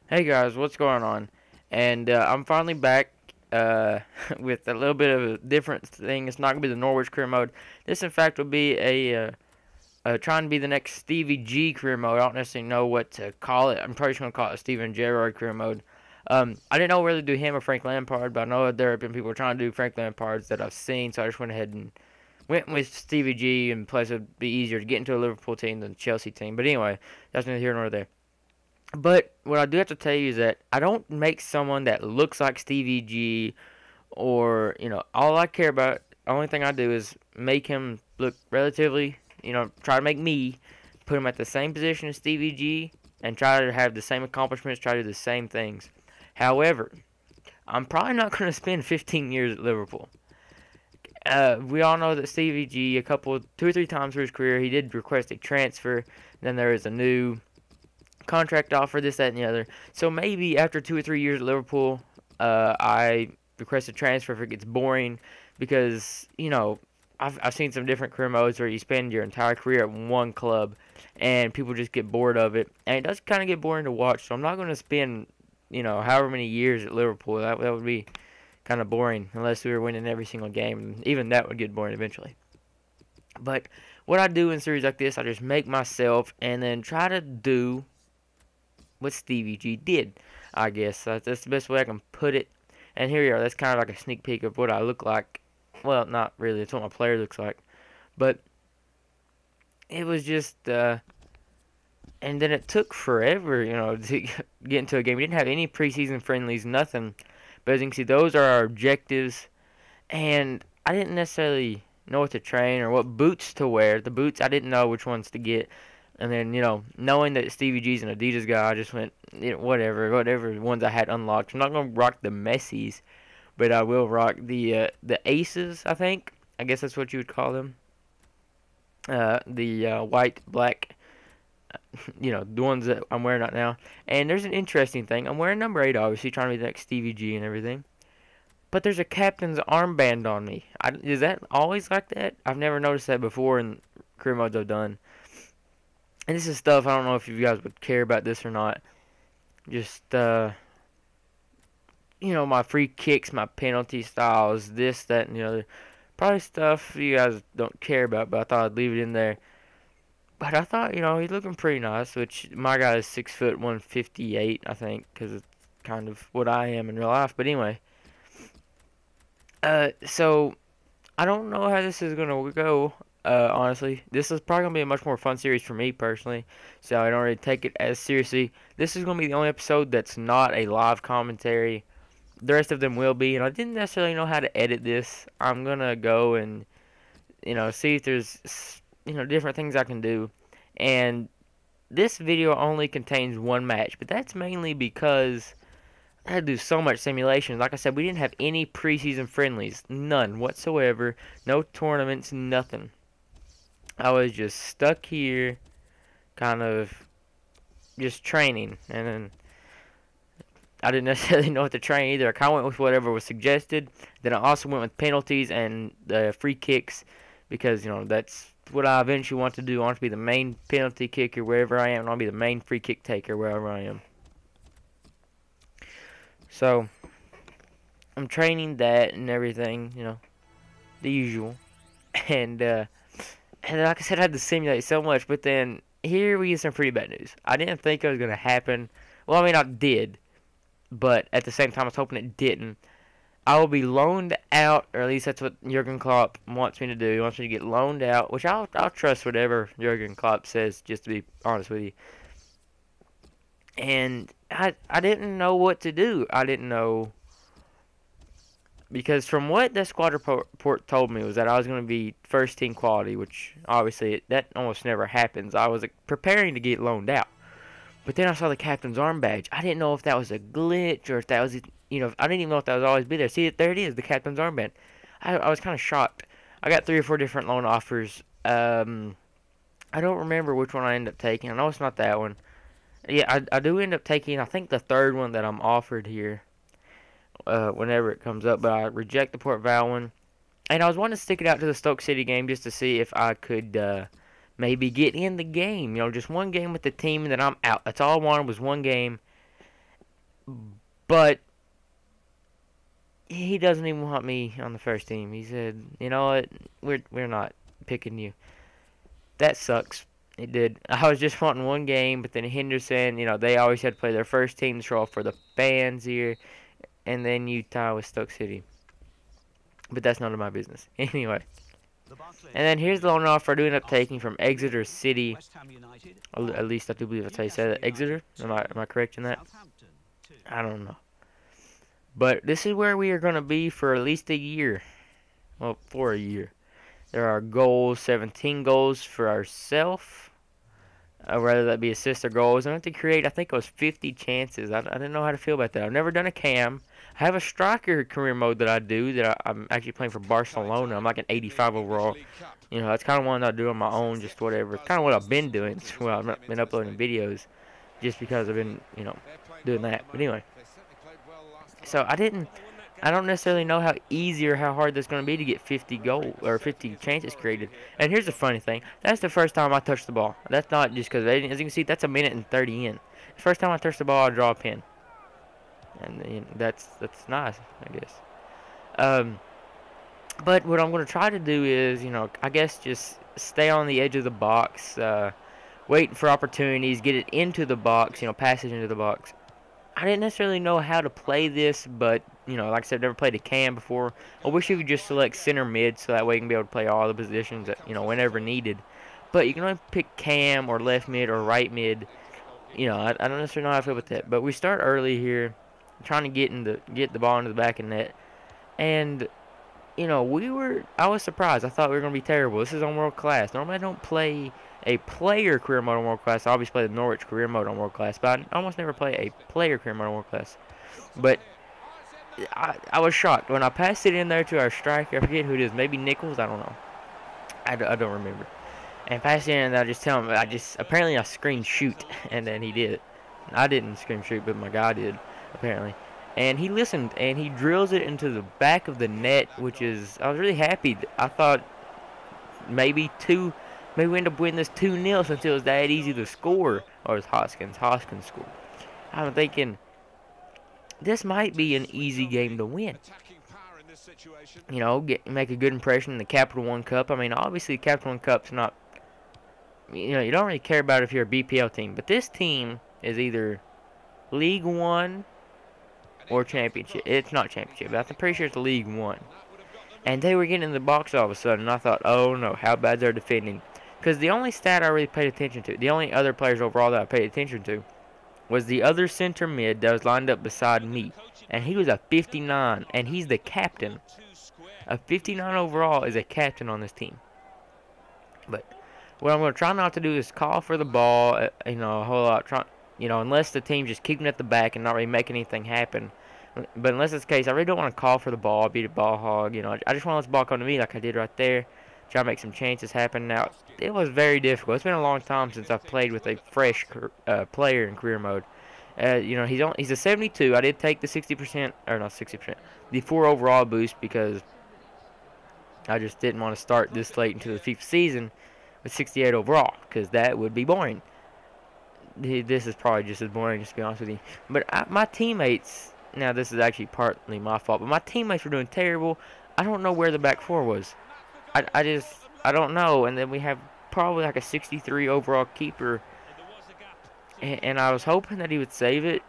Hey guys, what's going on? And I'm finally back with a little bit of a different thing. It's not gonna be the Norwich career mode. This, in fact, will be trying to be the next Stevie G career mode. I don't necessarily know what to call it. I'm probably just gonna call it a Steven Gerrard career mode. I didn't know whether to do him or Frank Lampard, but I know that there have been people trying to do Frank Lampard's that I've seen, so I just went ahead and went with Stevie G, and plus it would be easier to get into a Liverpool team than a Chelsea team. But anyway, that's neither here nor there. But what I do have to tell you is that I don't make someone that looks like Stevie G, or, all I care about, the only thing I do is make him look relatively, try to make me put him at the same position as Stevie G and try to have the same accomplishments, try to do the same things. However, I'm probably not going to spend 15 years at Liverpool. We all know that Stevie G, two or three times through his career, he did request a transfer. Then there is a new contract offer, this, that, and the other. So maybe after 2 or 3 years at Liverpool, I request a transfer if it gets boring, because I've seen some different career modes where you spend your entire career at one club, and people just get bored of it, and it does kind of get boring to watch. So I'm not going to spend however many years at Liverpool. That would be kind of boring unless we were winning every single game, and even that would get boring eventually. But what I do in series like this, I just make myself and then try to do what Stevie G did. I guess that's the best way I can put it. And here you are. That's kind of like a sneak peek of what I look like. Well, not really. It's what my player looks like. But it was just, and then it took forever, to get into a game. We didn't have any preseason friendlies, nothing. But as you can see, those are our objectives. And I didn't necessarily know what to train or what boots to wear. The boots, I didn't know which ones to get. And then, knowing that Stevie G's an Adidas guy, I just went, whatever ones I had unlocked. I'm not going to rock the Messis, but I will rock the Aces, I think. I guess that's what you would call them. The white, black, the ones that I'm wearing right now. And there's an interesting thing. I'm wearing number 8, obviously, trying to be the next Stevie G and everything. But there's a captain's armband on me. Is that always like that? I've never noticed that before in career modes I've done. And this is stuff, I don't know if you guys would care about this or not. Just, my free kicks, my penalty styles, this, that, and the other. Probably stuff you guys don't care about, but I thought I'd leave it in there. But I thought, he's looking pretty nice, which my guy is 6'1", 158, I think, because it's kind of what I am in real life. But anyway, so I don't know how this is going to go. Honestly, this is probably gonna be a much more fun series for me personally, so I don't really take it as seriously. This is gonna be the only episode that's not a live commentary. The rest of them will be, and I didn't necessarily know how to edit this. I'm gonna go and see if there's different things I can do. And this video only contains one match, but that's mainly because I had to do so much simulation. Like I said, we didn't have any preseason friendlies, none whatsoever, no tournaments, nothing. I was just stuck here, kind of just training, and then I didn't necessarily know what to train either. I kind of went with whatever was suggested. Then I also went with penalties and the free kicks, because that's what I eventually want to do. I want to be the main penalty kicker wherever I am, and I want to be the main free kick taker wherever I am. So I'm training that and everything, the usual, and like I said, I had to simulate so much, but then here we get some pretty bad news. I didn't think it was going to happen. Well, I mean, I did, but at the same time, I was hoping it didn't. I will be loaned out, or at least that's what Jurgen Klopp wants me to do. He wants me to get loaned out, which I'll trust whatever Jurgen Klopp says, just to be honest with you. And I didn't know what to do. I didn't know, because from what the squad report told me was that I was going to be first team quality, which obviously that almost never happens. I was preparing to get loaned out, but then I saw the captain's arm badge. I didn't know if that was a glitch or if that was, I didn't even know if that would always be there. See, there it is, the captain's armband. I was kind of shocked. I got 3 or 4 different loan offers. I don't remember which one I ended up taking. I know it's not that one. Yeah, I do end up taking, I think, the third one that I'm offered here. Whenever it comes up, but I reject the Port Vale one. And I was wanting to stick it out to the Stoke City game just to see if I could maybe get in the game. Just one game with the team, and then I'm out. That's all I wanted was one game. But he doesn't even want me on the first team. He said, "You know what? We're not picking you." That sucks. It did. I was just wanting one game, but then Henderson, they always had to play their first team to show off for the fans here, and then Utah with Stoke City. But that's none of my business. Anyway. And then here's the loan offer I do end up taking from Exeter City. At least I do believe that's how you say that. Exeter? Am I correct in that? I don't know. But this is where we are going to be for at least a year. Well, for a year. There are goals, 17 goals for ourselves. Rather that be assists or goals. I have to create, I think it was 50 chances. I didn't know how to feel about that. I've never done a cam. I have a striker career mode that I do that I'm actually playing for Barcelona. I'm like an 85 overall. That's kind of one that I do on my own, just whatever. It's kind of what I've been doing. Well, I've not been uploading videos just because I've been, doing that. But anyway. So I don't necessarily know how easy or how hard that's going to be to get 50 goals or 50 chances created. And here's the funny thing. That's the first time I touched the ball. That's not just because, as you can see, that's a minute and 30 in. The first time I touched the ball, I draw a pin. And that's nice, I guess. But what I'm going to try to do is, I guess just stay on the edge of the box, waiting for opportunities, get it into the box, pass it into the box. I didn't necessarily know how to play this, but, like I said, I've never played a cam before. I wish you could just select center mid so that way you can be able to play all the positions, whenever needed. But you can only pick cam or left mid or right mid. I don't necessarily know how I feel about that. But we start early here, trying to get the ball into the back of the net. And, I was surprised. I thought we were going to be terrible. This is on World Class. Normally I don't play a player career mode on World Class. I always play the Norwich career mode on World Class, but I almost never play a player career mode on World Class. But I was shocked when I passed it in there to our striker. I forget who it is. Maybe Nichols. I don't know. I don't remember. And passed it in, and I just tell him. Apparently I screamed shoot, and then he did. I didn't scream shoot, but my guy did apparently. And he listened, and he drills it into the back of the net, which is I was really happy. I thought maybe we end up winning this 2-0 since it was that easy to score. Or it was Hoskins. Hoskins scored. I'm thinking, this might be an easy game to win. Make a good impression in the Capital One Cup. I mean, obviously, the Capital One Cup's not, you don't really care about it if you're a BPL team. But this team is either League One or Championship. It's not Championship, but I'm pretty sure it's League One. And they were getting in the box all of a sudden, and I thought, oh no, how bad they're defending. Because the only stat I really paid attention to, the only other players overall that I paid attention to, was the other center mid that was lined up beside me. And he was a 59, and he's the captain. A 59 overall is a captain on this team. But what I'm going to try not to do is call for the ball, a whole lot. Unless the team just keeping at the back and not really making anything happen. But unless that's the case, I really don't want to call for the ball, be the ball hog. I just want to let the ball come to me like I did right there. Try to make some chances happen. Now, it was very difficult. It's been a long time since I've played with a fresh player in career mode. He's a 72. I did take the 60%, or not 60%, the 4 overall boost because I just didn't want to start this late into the FIFA season with 68 overall because that would be boring. This is probably just as boring, just to be honest with you. But my teammates, now this is actually partly my fault, but my teammates were doing terrible. I don't know where the back 4 was. I don't know. And then we have probably like a 63 overall keeper. And I was hoping that he would save it.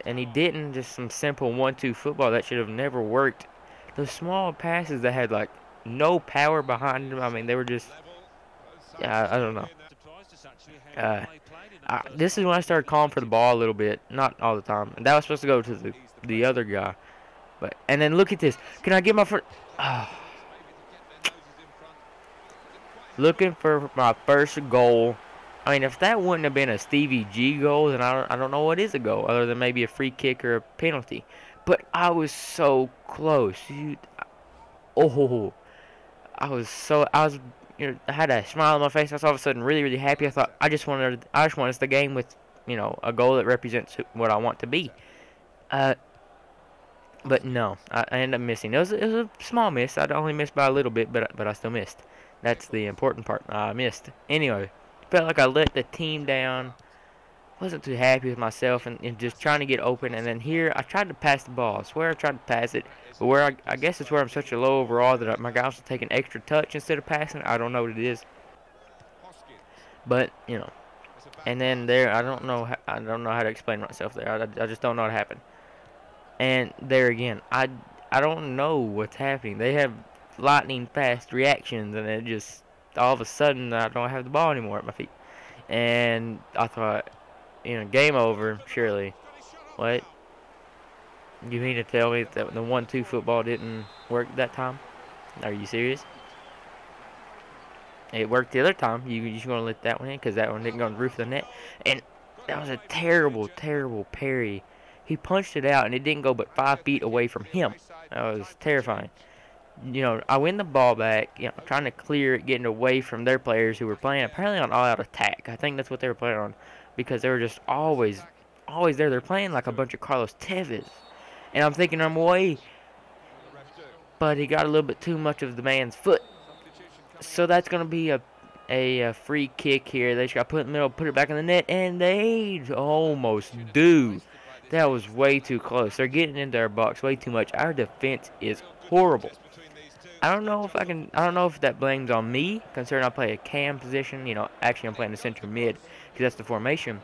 And he didn't. Just some simple 1-2 football that should have never worked. Those small passes that had like no power behind them. I mean, they were just, I don't know. This is when I started calling for the ball a little bit. Not all the time. And that was supposed to go to the other guy. And then look at this. Can I get my first... Looking for my first goal. I mean, if that wouldn't have been a Stevie G goal, then I don't know what is a goal, other than maybe a free kick or a penalty. But I was so close. I had a smile on my face. I was all of a sudden really, really happy. I thought I just want us the game with, a goal that represents what I want to be. But no, I ended up missing. It was a small miss. I only missed by a little bit, but I still missed. That's the important part. I missed. Anyway, felt like I let the team down. wasn't too happy with myself and just trying to get open. And then here, I tried to pass the ball. I swear I tried to pass it. But where I guess it's where I'm such a low overall that my guys will take an extra touch instead of passing. I don't know what it is. But, you know. And then there, I don't know how to explain myself there. I just don't know what happened. And there again, I don't know what's happening. They have lightning fast reactions, and it just all of a sudden I don't have the ball anymore at my feet. And I thought, you know, game over, surely. What? You mean to tell me that the 1-2 football didn't work that time? Are you serious? It worked the other time. You just gonna let that one in because that one didn't go on the roof of the net. And that was a terrible, terrible parry. He punched it out and it didn't go but 5 feet away from him. That was terrifying. You know, I win the ball back, you know, trying to clear it, getting away from their players who were playing apparently on all-out attack. I think that's what they were playing on because they were just always there. They're playing like a bunch of Carlos Tevez. And I'm thinking I'm away, but he got a little bit too much of the man's foot. So that's going to be a free kick here. They just got to put it in the middle, put it back in the net, and they almost do. That was way too close. They're getting into our box way too much. Our defense is horrible. I don't know if that blames on me, considering I play a cam position. You know, actually I'm playing the center mid, because that's the formation.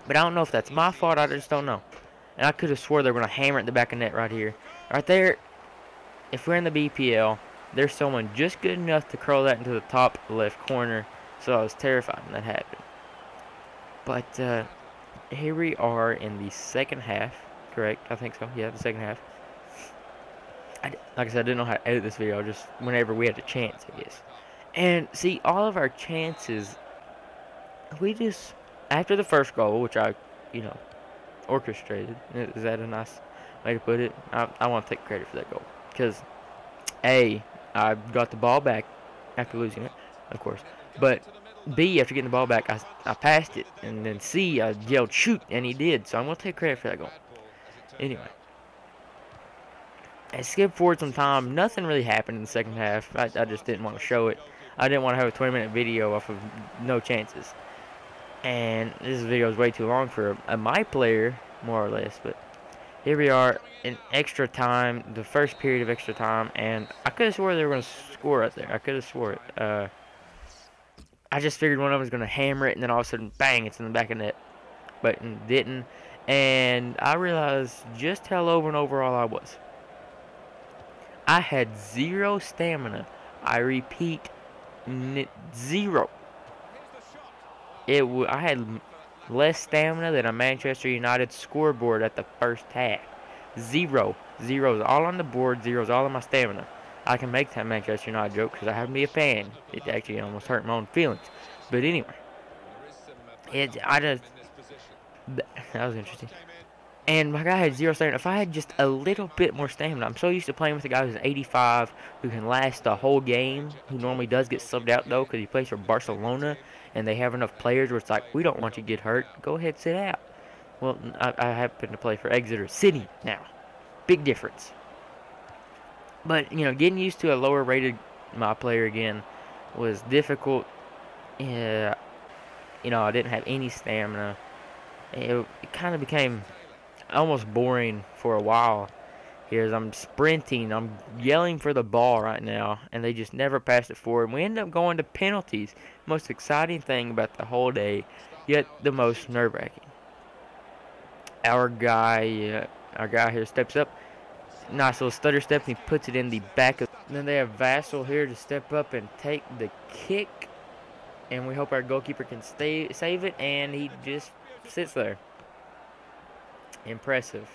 But I don't know if that's my fault. I just don't know. And I could have swore they were going to hammer it in the back of the net right here. Right there, if we're in the BPL, there's someone just good enough to curl that into the top left corner. So I was terrified when that happened. But here we are in the second half. Correct? I think so. Yeah, the second half. Like I said, I didn't know how to edit this video, just whenever we had a chance, I guess. And see, all of our chances, we just, after the first goal, which I, you know, orchestrated, is that a nice way to put it? I want to take credit for that goal. Because, A, I got the ball back after losing it, of course. But, B, after getting the ball back, I passed it. And then C, I yelled, shoot, and he did. So I'm going to take credit for that goal. Anyway. I skipped forward some time. Nothing really happened in the second half. I just didn't want to show it. I didn't want to have a 20-minute video off of no chances. And this video is way too long for my player, more or less. But here we are in extra time, the first period of extra time. And I could have swore they were going to score right there. I could have swore it. I just figured one of them was going to hammer it. And then all of a sudden, bang, it's in the back of the net. But it didn't. And I realized just how low of an overall I was. I had 0 stamina. I repeat, 0. I had less stamina than a Manchester United scoreboard at the first half. 0. 0's all on the board. 0's all on my stamina. I can make that Manchester United joke because I happen to be a fan. It actually almost hurt my own feelings. But anyway, that was interesting. And my guy had 0 stamina. If I had just a little bit more stamina, I'm so used to playing with a guy who's 85, who can last the whole game, who normally does get subbed out, though, because he plays for Barcelona, and they have enough players where it's like, we don't want you to get hurt. Go ahead, sit out. Well, I happen to play for Exeter City now. Big difference. But, you know, getting used to a lower-rated my player again was difficult. You know, I didn't have any stamina. It kind of became almost boring for a while here as I'm sprinting. I'm yelling for the ball right now, and they just never pass it forward. And we end up going to penalties. Most exciting thing about the whole day, yet the most nerve-wracking. Our guy here steps up. Nice little stutter step, and he puts it in the back of. And then they have Vassal here to step up and take the kick. And we hope our goalkeeper can save it, and he just sits there. Impressive.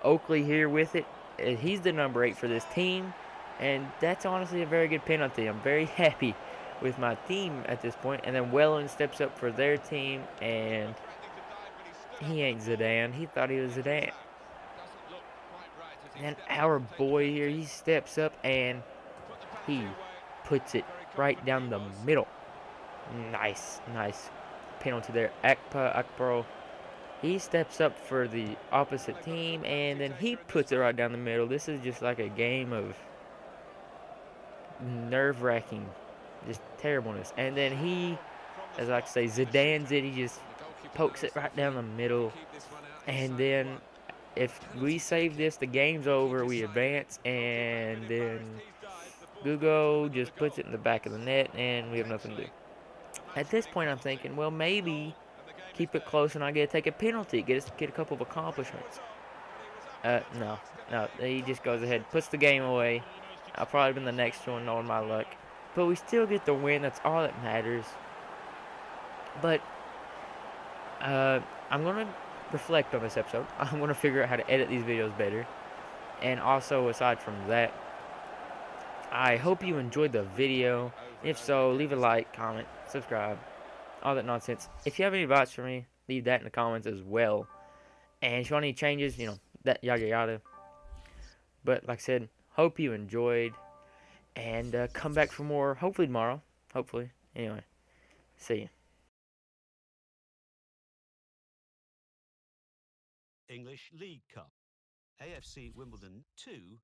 Oakley here with it. He's the number 8 for this team, and that's honestly a very good penalty. I'm very happy with my team at this point. And then Welland steps up for their team, and he ain't Zidane. He thought he was Zidane. And our boy here, he steps up and he puts it right down the middle. Nice penalty there. Akpro. He steps up for the opposite team, and then he puts it right down the middle. This is just like a game of nerve-wracking, just terribleness. And then he, as I like to say, Zidane's it. He just pokes it right down the middle, and then if we save this, the game's over. We advance, and then Gugo just puts it in the back of the net, and we have nothing to do. At this point, I'm thinking, well, maybe keep it close, and I get to take a penalty, get a couple of accomplishments. No, no, he just goes ahead, puts the game away. I'll probably win the next one, knowing my luck. But we still get the win. That's all that matters. But I'm gonna reflect on this episode. I'm gonna figure out how to edit these videos better. And also, aside from that, I hope you enjoyed the video. If so, leave a like, comment, subscribe, all that nonsense. If you have any advice for me, leave that in the comments as well. And if you want any changes, you know, that yada yada. But like I said, hope you enjoyed. And come back for more, hopefully tomorrow. Hopefully. Anyway, see you. English League Cup. AFC Wimbledon 2